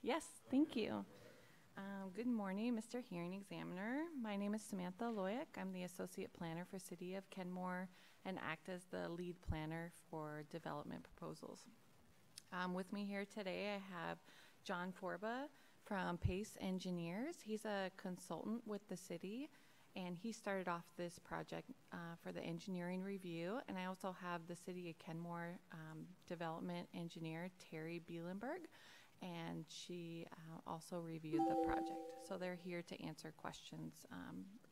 Yes, thank you. Good morning, Mr. Hearing Examiner. My name is Samantha Loyick. I'm the Associate Planner for City of Kenmore and act as the lead planner for development proposals. With me here today, I have John Forba from Pace Engineers. He's a consultant with the city, and he started off this project for the engineering review. And I also have the City of Kenmore development engineer, Terry Bielenberg, and she also reviewed the project. So they're here to answer questions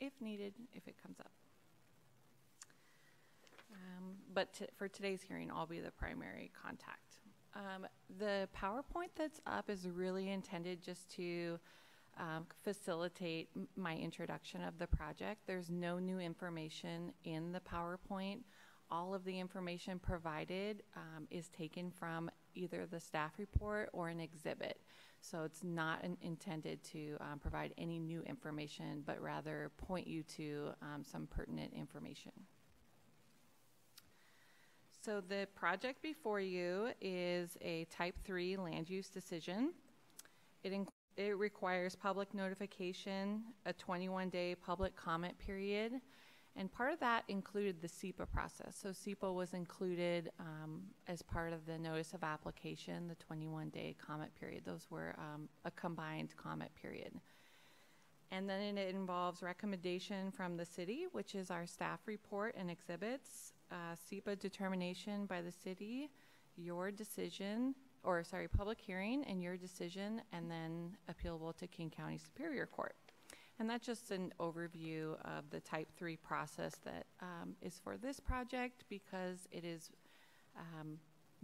if needed, if it comes up. For today's hearing, I'll be the primary contact. The PowerPoint that's up is really intended just to facilitate my introduction of the project. There's no new information in the PowerPoint. All of the information provided is taken from either the staff report or an exhibit. So it's not intended to provide any new information, but rather point you to some pertinent information. So the project before you is a Type 3 land use decision. It requires public notification, a 21-day public comment period, and part of that included the SEPA process. So SEPA was included as part of the notice of application, the 21-day comment period. Those were a combined comment period. And then it involves recommendation from the city, which is our staff report and exhibits, SEPA determination by the city, your decision, or sorry, public hearing and your decision, and then appealable to King County Superior Court. And that's just an overview of the Type 3 process that is for this project, because it is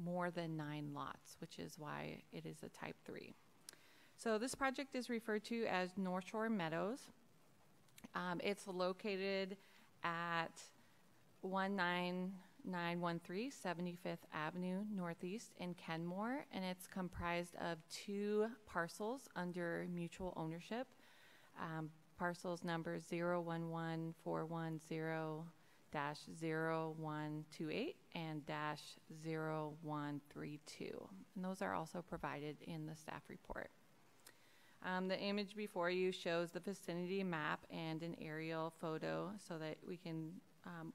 more than 9 lots, which is why it is a Type 3. So this project is referred to as Northshore Meadows. It's located at 19913 75th Avenue Northeast in Kenmore, and it's comprised of 2 parcels under mutual ownership. Parcels numbers 0114110-0128 and -0132. And those are also provided in the staff report. The image before you shows the vicinity map and an aerial photo so that we can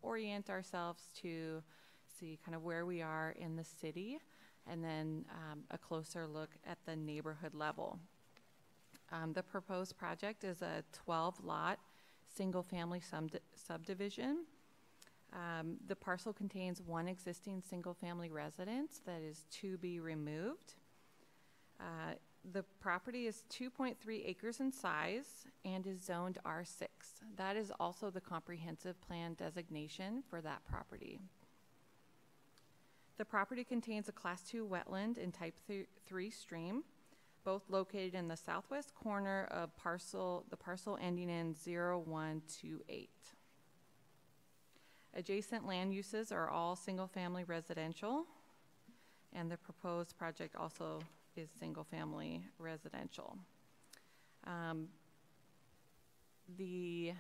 orient ourselves to see kind of where we are in the city, and then a closer look at the neighborhood level. The proposed project is a 12-lot single-family subdivision. The parcel contains 1 existing single-family residence that is to be removed. The property is 2.3 acres in size and is zoned R6. That is also the comprehensive plan designation for that property. The property contains a Class 2 wetland and Type 3 stream, both located in the southwest corner of the parcel ending in 0128. Adjacent land uses are all single-family residential, and the proposed project also is single-family residential. The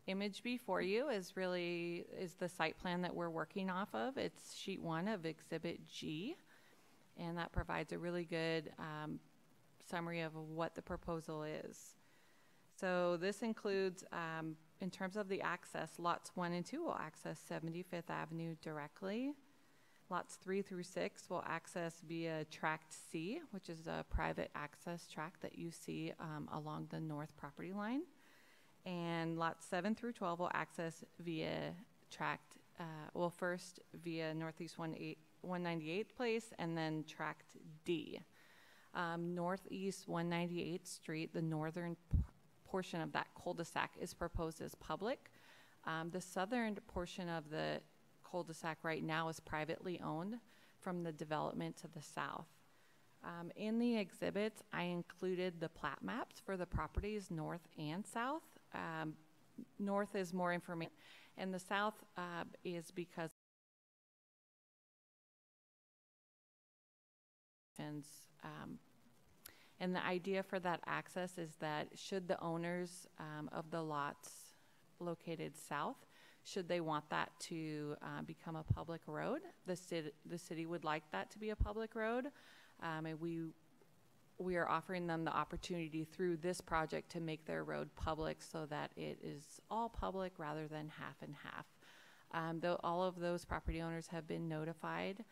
image before you is the site plan that we're working off of. It's sheet 1 of Exhibit G, and that provides a really good summary of what the proposal is. So this includes, in terms of the access, lots 1 and 2 will access 75th Avenue directly. Lots 3 through 6 will access via Tract C, which is a private access tract that you see along the north property line. And lots 7 through 12 will access via Tract, first via Northeast 198th Place, and then Tract D. Northeast 198th Street, the northern portion of that cul-de-sac is proposed as public. The southern portion of the cul-de-sac right now is privately owned from the development to the south. In the exhibits, I included the plat maps for the properties north and south. North is more information, and the south is because and the idea for that access is that should the owners of the lots located south, should they want that to become a public road, the city would like that to be a public road, and we we are offering them the opportunity through this project to make their road public so that it is all public rather than half and half. Though all of those property owners have been notified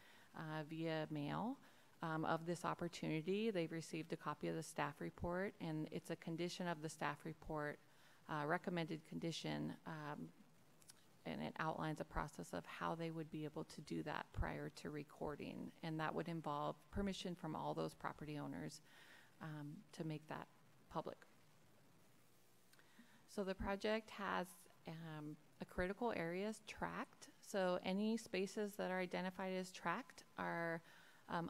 via mail of this opportunity. They've received a copy of the staff report, and it's a condition of the staff report, recommended condition, and it outlines a process of how they would be able to do that prior to recording, and that would involve permission from all those property owners to make that public. So the project has a critical areas tracked. So any spaces that are identified as tracked are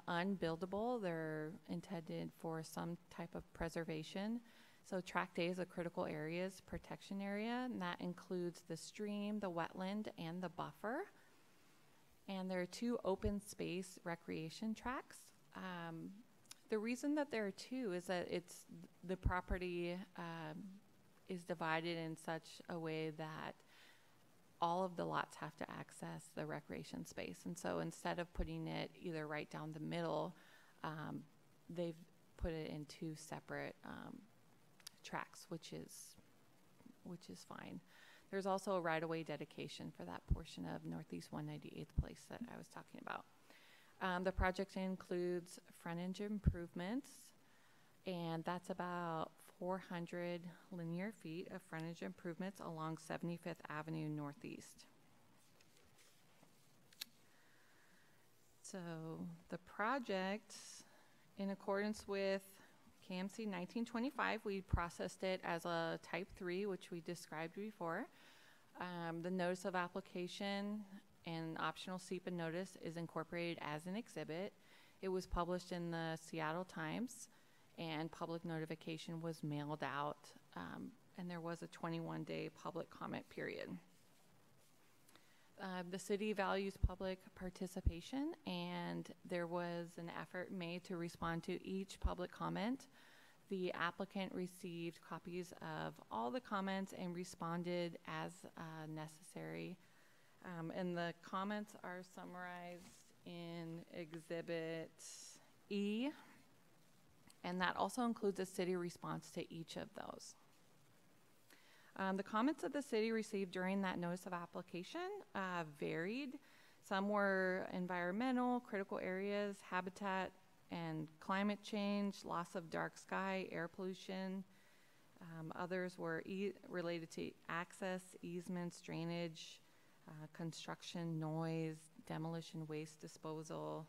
unbuildable. They're intended for some type of preservation. So tract A is a critical areas protection area, and that includes the stream, the wetland, and the buffer. And there are 2 open space recreation tracts. The reason that there are 2 is that the property is divided in such a way that all of the lots have to access the recreation space. And so instead of putting it either right down the middle, they've put it in 2 separate tracks, which is fine. There's also a right-of-way dedication for that portion of Northeast 198th Place that I was talking about. The project includes frontage improvements, and that's about 400 linear feet of frontage improvements along 75th Avenue Northeast. So the project, in accordance with KMC 1925, we processed it as a type 3, which we described before. The notice of application and optional SEPA notice is incorporated as an exhibit. It was published in the Seattle Times, and public notification was mailed out, and there was a 21-day public comment period. The city values public participation, and there was an effort made to respond to each public comment. The applicant received copies of all the comments and responded as necessary. And the comments are summarized in Exhibit E, and that also includes a city response to each of those. The comments that the city received during that notice of application varied. Some were environmental, critical areas, habitat and climate change, loss of dark sky, air pollution. Others were related to access, easements, drainage, construction, noise, demolition, waste disposal,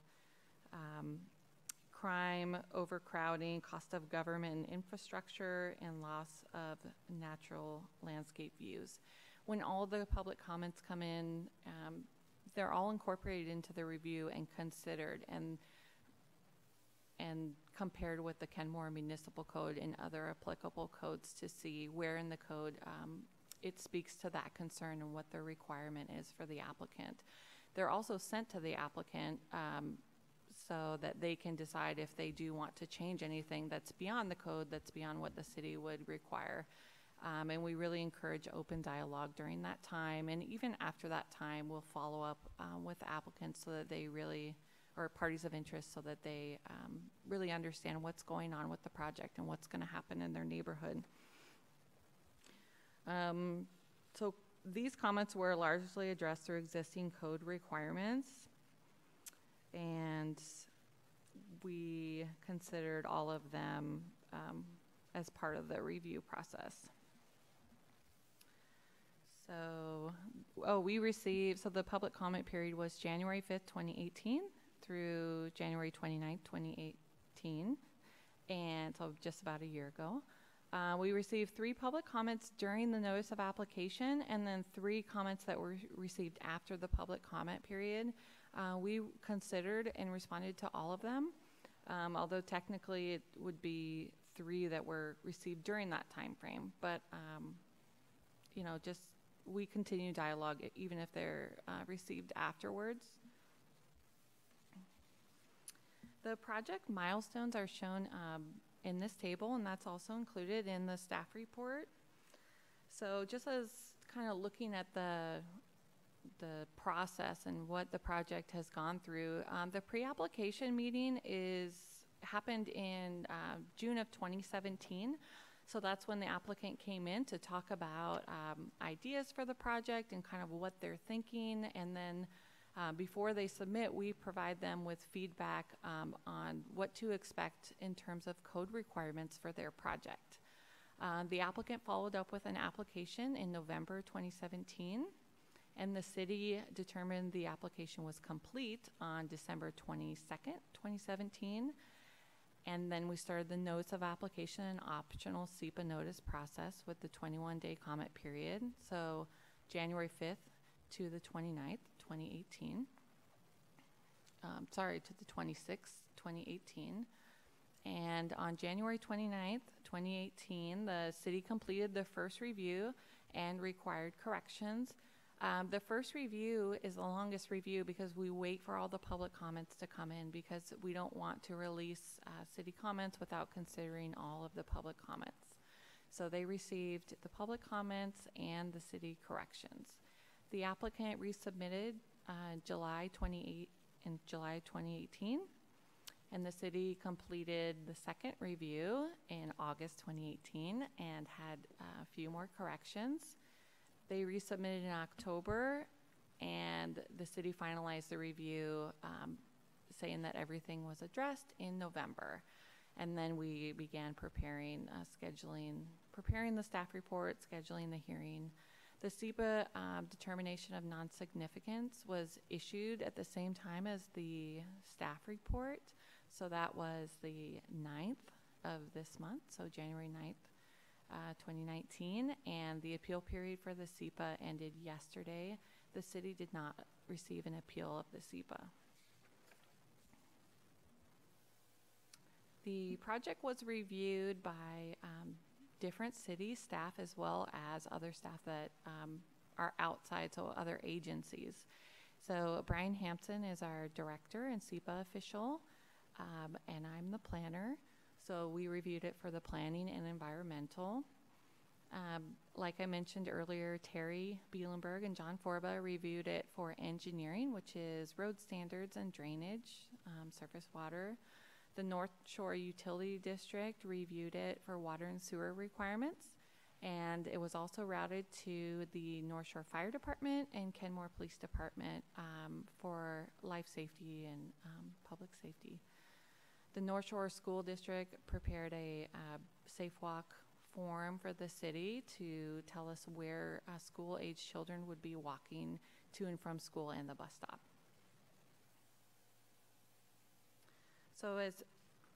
crime, overcrowding, cost of government and infrastructure, and loss of natural landscape views. When all the public comments come in, they're all incorporated into the review and considered and compared with the Kenmore Municipal Code and other applicable codes to see where in the code it speaks to that concern and what the requirement is for the applicant. They're also sent to the applicant so that they can decide if they do want to change anything that's beyond the code, that's beyond what the city would require. And we really encourage open dialogue during that time. And even after that time, we'll follow up with applicants so that they really, or parties of interest, so that they really understand what's going on with the project and what's going to happen in their neighborhood. So these comments were largely addressed through existing code requirements, and we considered all of them as part of the review process. So, we received, so the public comment period was January 5th, 2018 through January 29th, 2018, and so just about a year ago. We received 3 public comments during the notice of application, and then 3 comments that were received after the public comment period. We considered and responded to all of them, although technically it would be 3 that were received during that time frame. But you know, just we continue dialogue even if they're received afterwards. The project milestones are shown in this table, and that's also included in the staff report. So just as kind of looking at the process and what the project has gone through, the pre-application meeting is happened in June of 2017. So that's when the applicant came in to talk about ideas for the project and kind of what they're thinking. And then before they submit, we provide them with feedback on what to expect in terms of code requirements for their project. The applicant followed up with an application in November 2017, and the city determined the application was complete on December 22nd, 2017. And then we started the notice of application and optional SEPA notice process with the 21-day comment period. So January 5th to the 29th, 2018. To the 26th, 2018. And on January 29th, 2018, the city completed the first review and required corrections. The first review is the longest review because we wait for all the public comments to come in, because we don't want to release city comments without considering all of the public comments. So they received the public comments and the city corrections. The applicant resubmitted in July 2018, and the city completed the second review in August 2018 and had a few more corrections. They resubmitted in October, and the city finalized the review, saying that everything was addressed in November. And then we began preparing the staff report, scheduling the hearing. The SEPA determination of non-significance was issued at the same time as the staff report. So that was the 9th of this month, so January 9th. 2019, and the appeal period for the SEPA ended yesterday. The city did not receive an appeal of the SEPA. The project was reviewed by different city staff as well as other staff that are outside, so other agencies. So Brian Hampton is our director and SEPA official, and I'm the planner. So we reviewed it for the planning and environmental. Like I mentioned earlier, Terry Bielenberg and John Forba reviewed it for engineering, which is road standards and drainage, surface water. The Northshore Utility District reviewed it for water and sewer requirements. And it was also routed to the Northshore Fire Department and Kenmore Police Department for life safety and public safety. The Northshore School District prepared a safe walk form for the city to tell us where school-age children would be walking to and from school and the bus stop. So as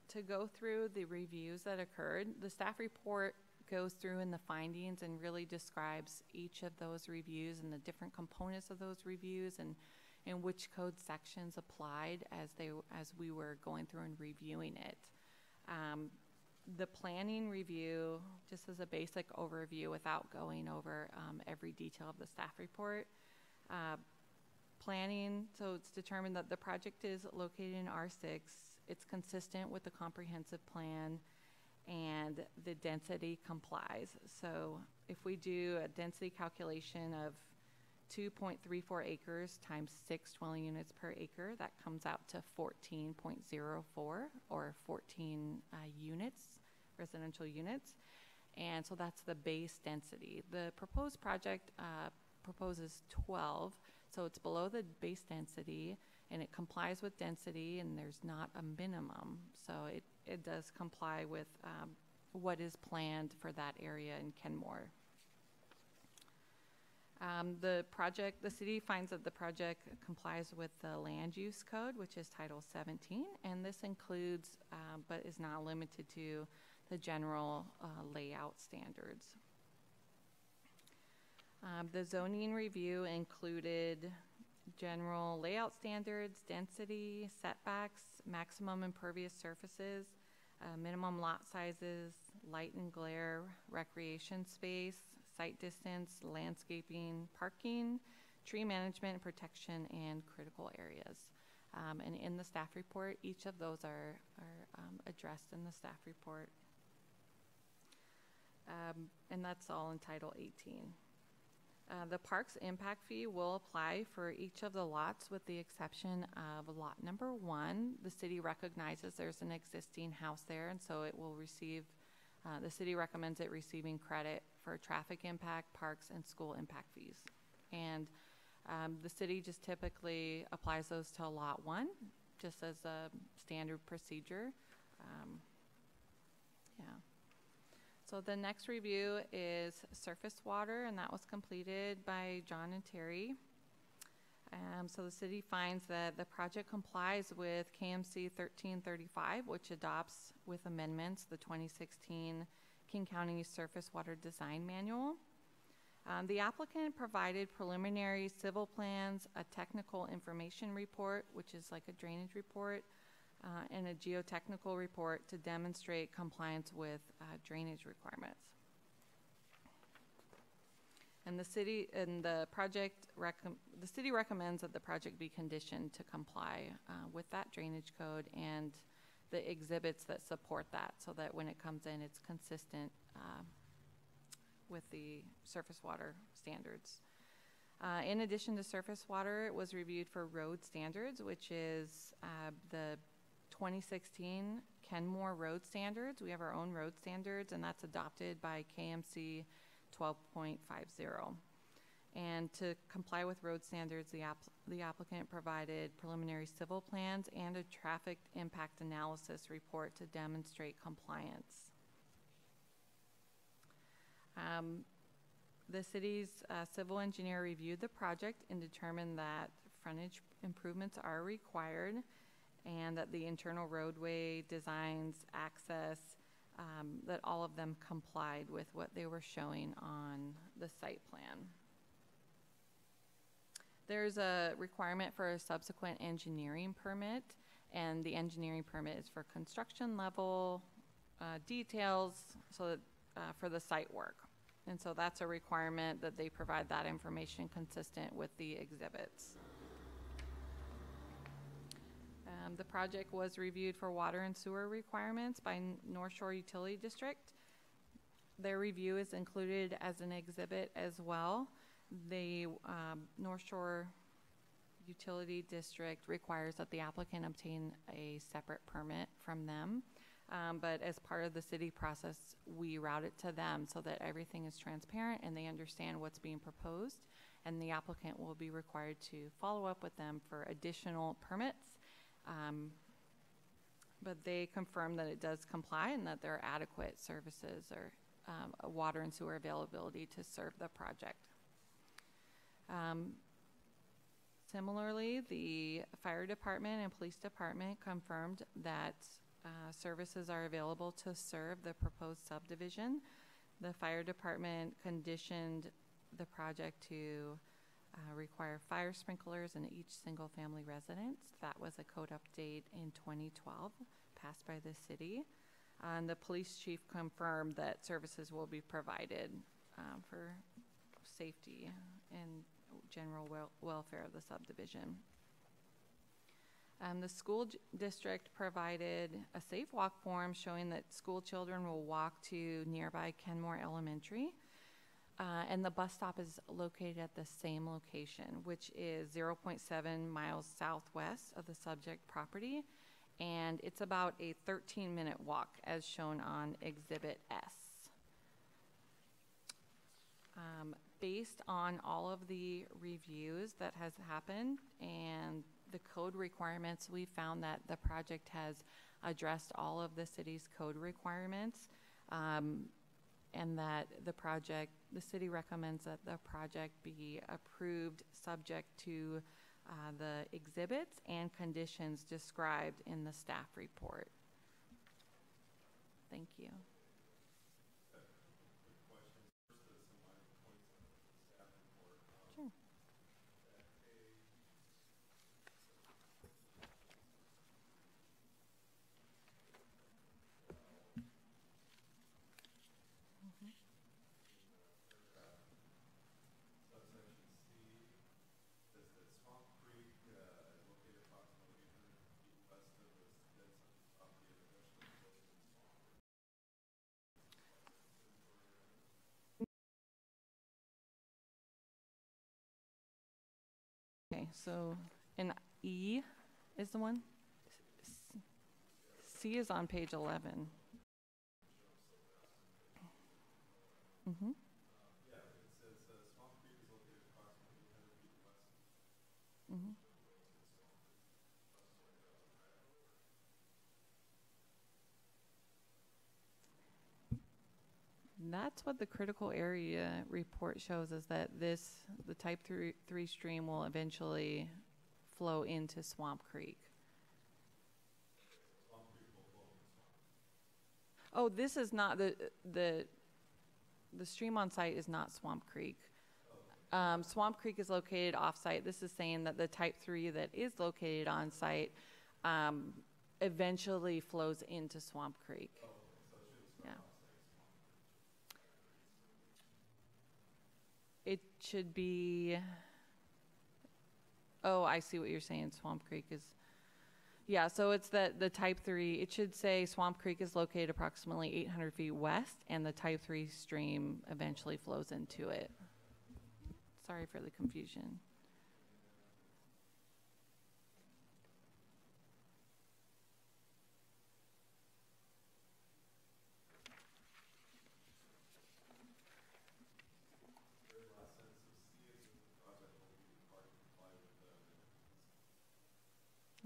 to go through the reviews that occurred, the staff report goes through in the findings and really describes each of those reviews and the different components of those reviews and which code sections applied as we were going through and reviewing it. The planning review, just as a basic overview without going over every detail of the staff report. Planning, so it's determined that the project is located in R6. It's consistent with the comprehensive plan, and the density complies. So if we do a density calculation of 2.34 acres times 6 dwelling units per acre, that comes out to 14.04 or 14 units, residential units. And so that's the base density. The proposed project proposes 12, so it's below the base density, and it complies with density, and there's not a minimum. So it does comply with what is planned for that area in Kenmore. The city finds that the project complies with the land use code, which is Title 17, and this includes, but is not limited to, the general layout standards. The zoning review included general layout standards, density, setbacks, maximum impervious surfaces, minimum lot sizes, light and glare, recreation space, site distance, landscaping, parking, tree management and protection, and critical areas. And in the staff report, each of those are addressed in the staff report. And that's all in Title 18. The park's impact fee will apply for each of the lots with the exception of lot number 1. The city recognizes there's an existing house there, and so it will receive, the city recommends it receiving credit for traffic impact, parks, and school impact fees. And the city just typically applies those to lot 1, just as a standard procedure. Yeah. So the next review is surface water, and that was completed by John and Terry. So the city finds that the project complies with KMC 1335, which adopts with amendments the 2016 King County Surface Water Design Manual. The applicant provided preliminary civil plans, a technical information report, which is like a drainage report, and a geotechnical report to demonstrate compliance with drainage requirements. And the city recommends that the project be conditioned to comply with that drainage code and the exhibits that support that, so that when it comes in, it's consistent with the surface water standards. In addition to surface water, it was reviewed for road standards, which is the 2016 Kenmore Road Standards. We have our own road standards, and that's adopted by KMC 12.50. And to comply with road standards, the applicant provided preliminary civil plans and a traffic impact analysis report to demonstrate compliance. The city's civil engineer reviewed the project and determined that frontage improvements are required, and that the internal roadway designs, access, that all of them complied with what they were showing on the site plan. There's a requirement for a subsequent engineering permit, and the engineering permit is for construction level details, so that, for the site work. And so that's a requirement that they provide that information consistent with the exhibits. The project was reviewed for water and sewer requirements by Northshore Utility District. Their review is included as an exhibit as well. The Northshore Utility District requires that the applicant obtain a separate permit from them. But as part of the city process, we route it to them so that everything is transparent and they understand what's being proposed. And the applicant will be required to follow up with them for additional permits. But they confirm that it does comply and that there are adequate services or water and sewer availability to serve the project. Similarly, the fire department and police department confirmed that services are available to serve the proposed subdivision. The fire department conditioned the project to require fire sprinklers in each single family residence. That was a code update in 2012 passed by the city. And the police chief confirmed that services will be provided for safety and general welfare of the subdivision. The school district provided a safe walk form showing that school children will walk to nearby Kenmore Elementary. And the bus stop is located at the same location, which is 0.7 miles southwest of the subject property. And it's about a 13-minute walk as shown on Exhibit S. Based on all of the reviews that has happened and the code requirements, we found that the project has addressed all of the city's code requirements, and that the city recommends that the project be approved subject to the exhibits and conditions described in the staff report. Thank you. Okay, so and E is the one. C is on page 11. Mm-hmm. Mm-hmm. That's what the critical area report shows, is that the type 3 stream will eventually flow into Swamp Creek. Oh, this is not the stream on site is not Swamp Creek. Swamp Creek is located off-site. This is saying that the type 3 that is located on site eventually flows into Swamp Creek. Yeah. It should be, oh, I see what you're saying. Swamp Creek is, yeah, so it's the type 3. It should say Swamp Creek is located approximately 800 feet west, and the type 3 stream eventually flows into it. Sorry for the confusion.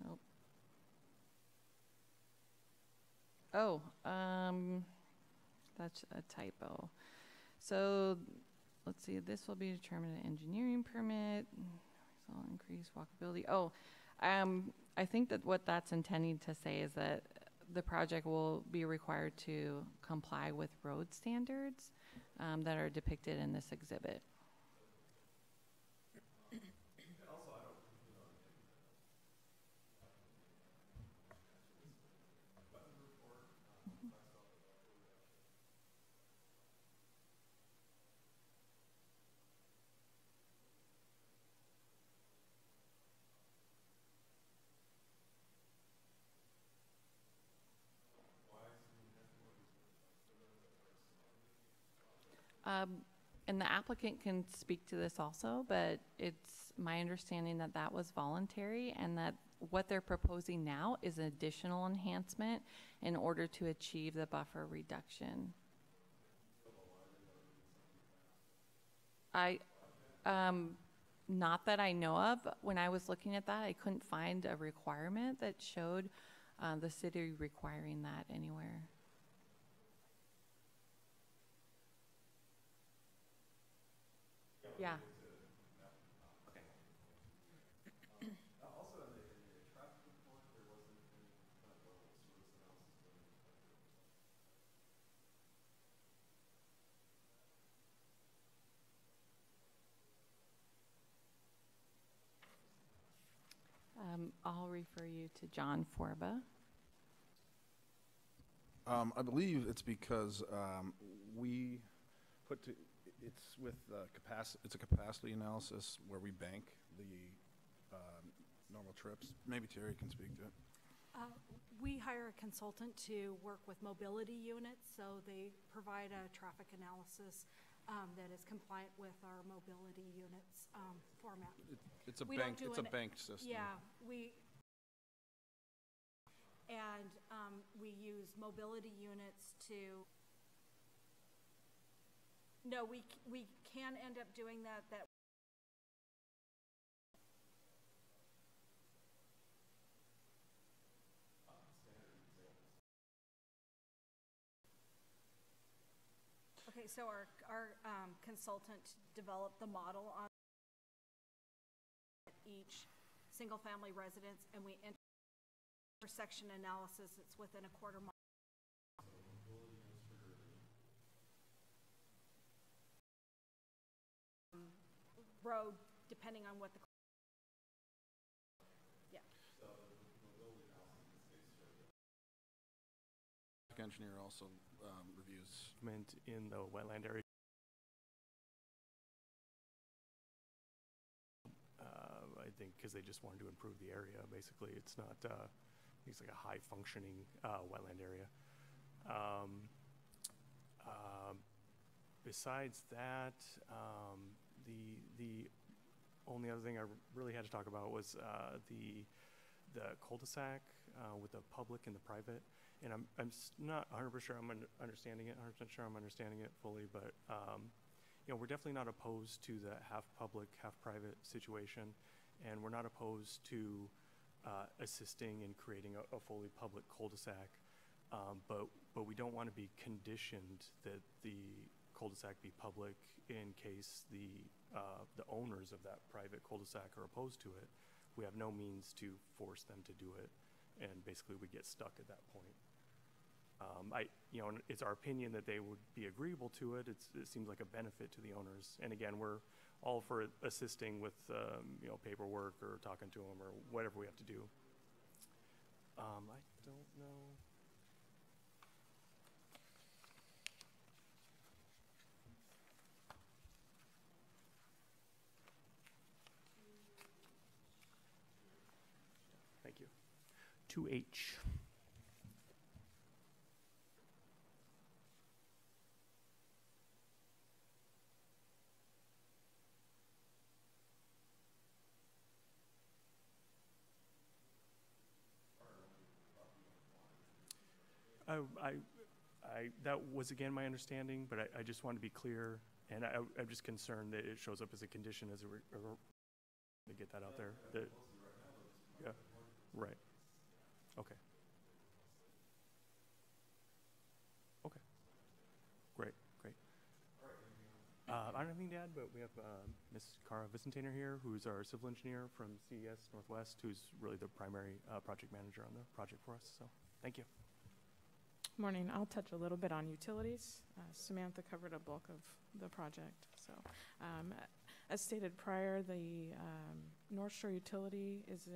Nope. Oh, that's a typo. So let's see, this will be determined an engineering permit. So increase walkability. Oh, I think that what that's intending to say is that the project will be required to comply with road standards that are depicted in this exhibit. And the applicant can speak to this also, but it's my understanding that that was voluntary, and that what they're proposing now is an additional enhancement in order to achieve the buffer reduction. Not that I know of. When I was looking at that, I couldn't find a requirement that showed the city requiring that anywhere. Yeah. I'll refer you to John Forba. I believe it's because we put to, it's with it's a capacity analysis where we bank the normal trips. Maybe Terry can speak to it. We hire a consultant to work with mobility units, so they provide a traffic analysis that is compliant with our mobility units format. It's a banked system. Yeah, we use mobility units to. No, we can end up doing that. Okay, so our consultant developed the model on each single-family residence, and we enter intersection analysis. It's within a quarter mile. Road, depending on what the Engineer also reviews in the wetland area. I think because they just wanted to improve the area. Basically, it's not. It's like a high functioning wetland area. Besides that, the only other thing I really had to talk about was the cul-de-sac with the public and the private. And I'm not 100% sure I'm understanding it. 100% sure I'm understanding it fully, but you know, we're definitely not opposed to the half public, half private situation, and we're not opposed to assisting in creating a fully public cul-de-sac. But we don't want to be conditioned that the cul-de-sac be public in case the owners of that private cul-de-sac are opposed to it. We have no means to force them to do it, and basically we get stuck at that point. You know, it's our opinion that they would be agreeable to it. It seems like a benefit to the owners. And again, we're all for assisting with you know, paperwork or talking to them or whatever we have to do. I don't know. Thank you. 2H. That was again my understanding, but I just want to be clear, and I'm just concerned that it shows up as a condition as to get that out there. Yeah, right. Okay. Okay. Great. I don't have anything to add, but we have Ms. Cara Vicentainer here, who's our civil engineer from CES Northwest, who's really the primary project manager on the project for us. So, thank you. Morning. I'll touch a little bit on utilities. Samantha covered a bulk of the project. So, as stated prior, the Northshore utility is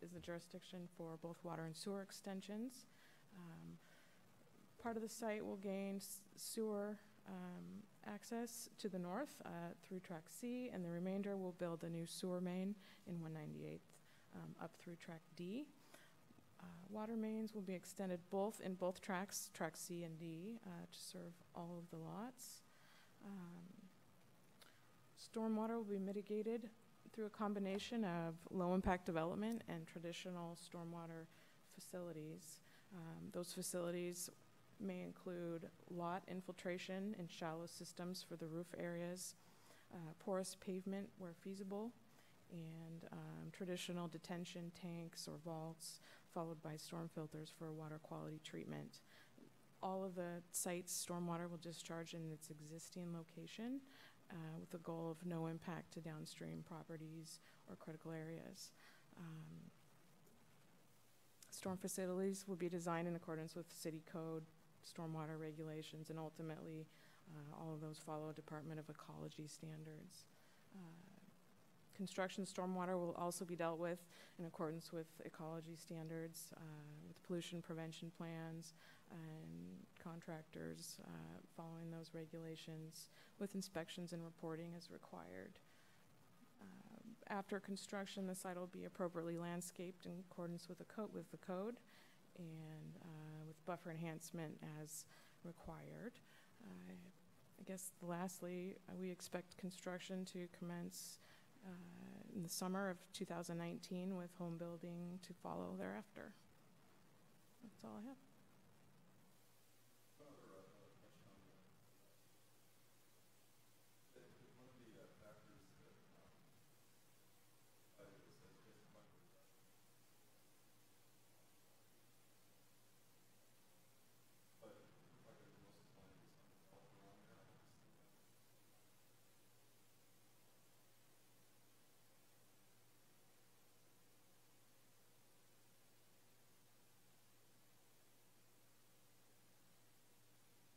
the jurisdiction for both water and sewer extensions. Part of the site will gain sewer access to the north through Track C, and the remainder will build a new sewer main in 198th up through Track D. Water mains will be extended in both tracks, Track C and D, to serve all of the lots. Stormwater will be mitigated through a combination of low-impact development and traditional stormwater facilities. Those facilities may include lot infiltration in shallow systems for the roof areas, porous pavement where feasible, and traditional detention tanks or vaults, followed by storm filters for water quality treatment. All of the site's stormwater will discharge in its existing location with the goal of no impact to downstream properties or critical areas. Storm facilities will be designed in accordance with city code, stormwater regulations, and ultimately all of those follow Department of Ecology standards. Construction stormwater will also be dealt with in accordance with ecology standards, with pollution prevention plans, and contractors following those regulations with inspections and reporting as required. After construction, the site will be appropriately landscaped in accordance with the code and with buffer enhancement as required. I guess lastly, we expect construction to commence in the summer of 2019 with home building to follow thereafter. That's all I have.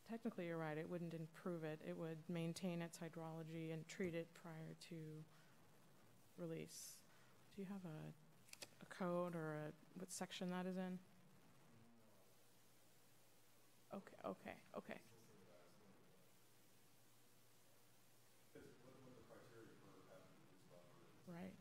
Technically, you're right. It wouldn't improve it. It would maintain its hydrology and treat it prior to release. Do you have a code or what section that is in? Okay. Right.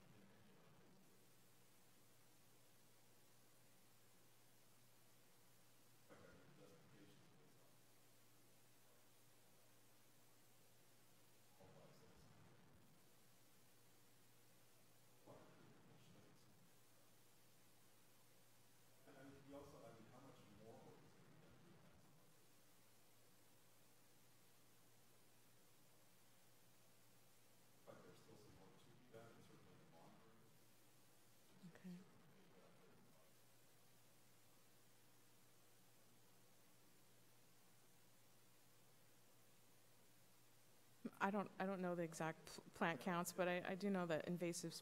I don't know the exact plant counts, but I do know that invasive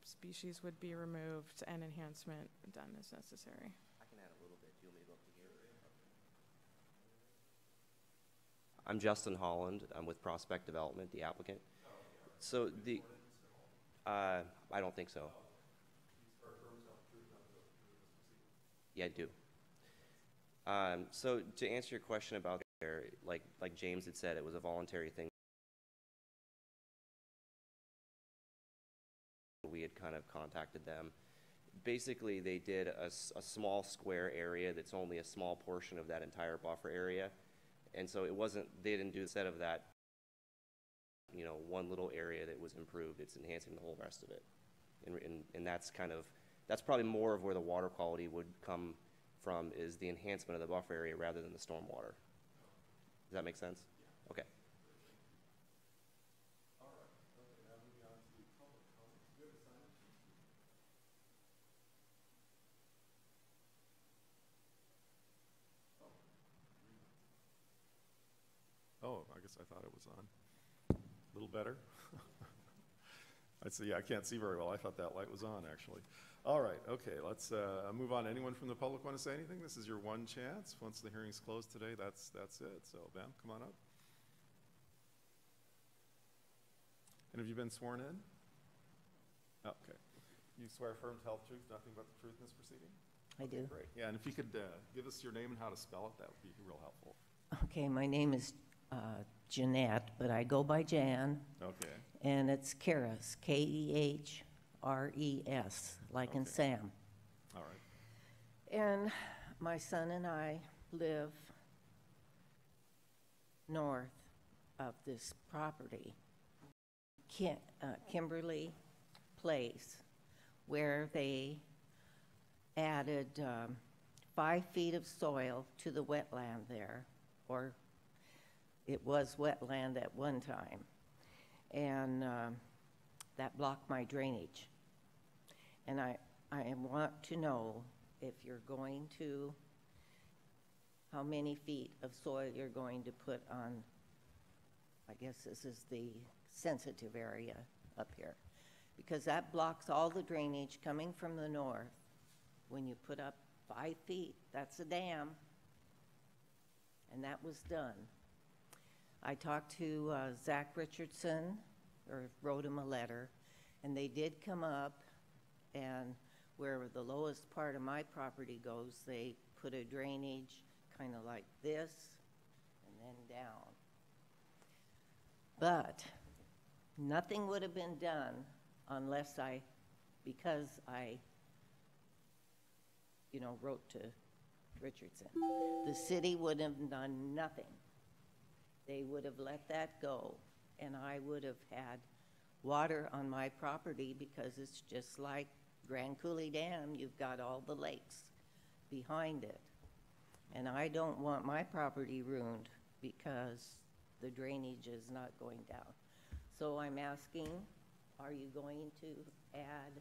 species would be removed and enhancement done as necessary. I can add a little bit. Do you want me to go up to here? I'm Justin Holland. I'm with Prospect Development, the applicant. So I don't think so. Yeah, I do. So to answer your question about there, like James had said, it was a voluntary thing. We had kind of contacted them. Basically, they did a small square area that's only a small portion of that entire buffer area. And so it wasn't, they didn't do instead of that, you know, one little area that was improved, it's enhancing the whole rest of it. And that's kind of, that's probably more of where the water quality would come from, is the enhancement of the buffer area rather than the stormwater. Does that make sense? Okay. Oh, I guess I thought it was on. A little better? I see. Yeah, I can't see very well. I thought that light was on, actually. All right, okay, let's move on. Anyone from the public want to say anything? This is your one chance. Once the hearing's closed today, that's it. So, Ben, come on up. And have you been sworn in? Okay. You swear firm to tell the truth, nothing but the truth in this proceeding? I do. Great. Yeah, and if you could give us your name and how to spell it, that would be real helpful. Okay, my name is Jeanette, but I go by Jan. Okay. And it's Keres, Kehres, like in Sam. All right. And my son and I live north of this property, Kimberly Place, where they added 5 feet of soil to the wetland there, or it was wetland at one time, and that blocked my drainage. And I want to know if you're going to, how many feet of soil you're going to put on, I guess this is the sensitive area up here, because that blocks all the drainage coming from the north. When you put up 5 feet, that's a dam, and that was done. I talked to Zach Richardson, or wrote him a letter, and they did come up, and where the lowest part of my property goes, they put a drainage kind of like this and then down. But nothing would have been done unless because I wrote to Richardson. The city would have done nothing. They would have let that go, and I would have had water on my property, because it's just like Grand Coulee Dam. You've got all the lakes behind it. And I don't want my property ruined because the drainage is not going down. So I'm asking, are you going to add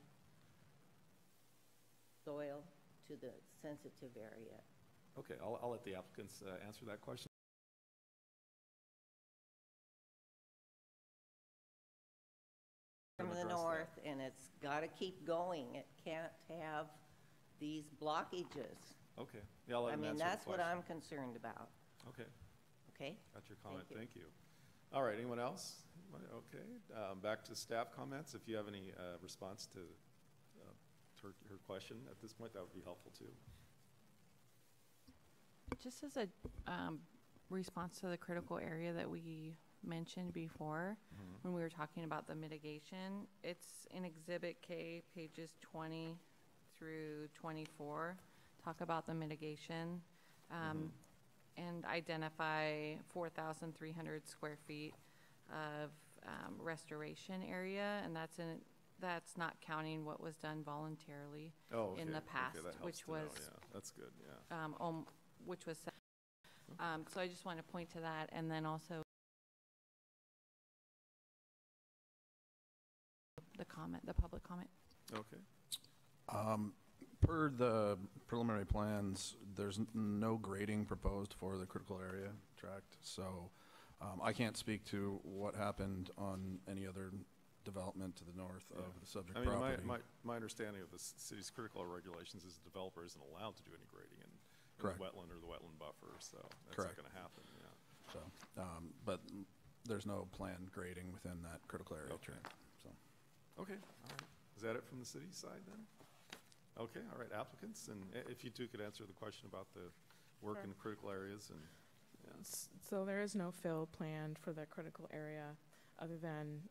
soil to the sensitive area? Okay, I'll let the applicants answer that question. From the north, and it's got to keep going. It can't have these blockages. Okay. Yeah, I'll let him answer the that's what question. I'm concerned about. Okay. Okay? Got your comment. Thank you. Thank you. All right. Anyone else? Okay. Back to staff comments. If you have any response to her question at this point, that would be helpful too. Just as a response to the critical area that we mentioned before, when we were talking about the mitigation, it's in Exhibit K, pages 20 through 24, talk about the mitigation and identify 4,300 square feet of restoration area, and that's not counting what was done voluntarily in the past, which was that's good. Yeah. Which was so I just want to point to that, and then also the public comment. Okay. Per the preliminary plans, there's no grading proposed for the critical area tract, so I can't speak to what happened on any other development to the north of the subject I mean, property. my understanding of the city's critical area regulations is the developer isn't allowed to do any grading in the Correct. wetland or the wetland buffer, so that's Correct. not going to happen, yeah. So, but there's no planned grading within that critical area Okay. tree. So, Okay, all right. Is that it from the city side then? Okay, all right, applicants, and if you two could answer the question about the work Sure. in critical areas and, yeah. So there is no fill planned for the critical area other than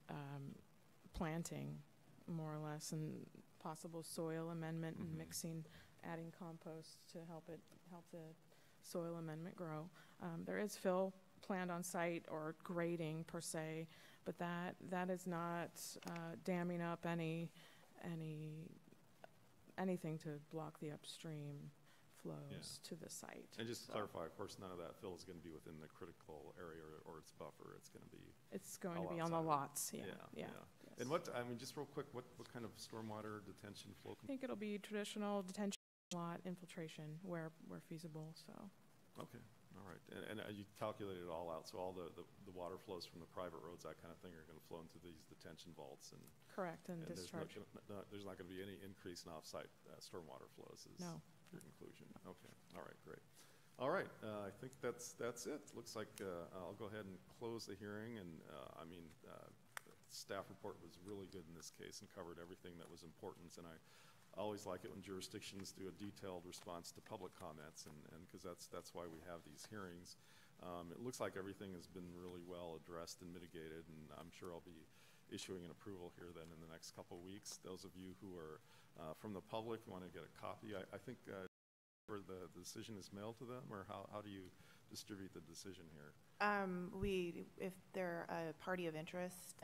planting, more or less, and possible soil amendment and Mhm. mixing, adding compost to help the soil amendment grow. There is fill planned on site or grading per se, but that is not damming up anything to block the upstream flows to the site. And just to So clarify, of course, none of that fill is going to be within the critical area or its buffer. It's going to be it's going all to be on the outside of it. lots. Yeah. Yeah. Yes. And what, I mean, just real quick, what kind of stormwater detention flow? I think it'll be traditional detention lot infiltration where feasible. So Okay, all right. And you calculated it all out, so all the water flows from the private roads, that kind of thing, are going to flow into these detention vaults and correct and there's not discharge. there's not going to be any increase in off-site stormwater flows is No. your conclusion. Okay, all right, great. All right, I think that's it. Looks like I'll go ahead and close the hearing, and I mean, the staff report was really good in this case and covered everything that was important, and I always like it when jurisdictions do a detailed response to public comments, and because that's why we have these hearings. It looks like everything has been really well addressed and mitigated, and I'm sure I'll be issuing an approval here then in the next couple of weeks. Those of you who are from the public want to get a copy, I think where the decision is mailed to them, or how do you distribute the decision here? If they're a party of interest,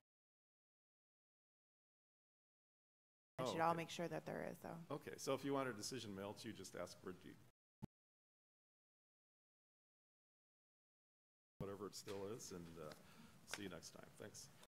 I'll make sure that there is, though. Okay, so if you want a decision mailed to you, just ask for whatever it still is, and see you next time. Thanks.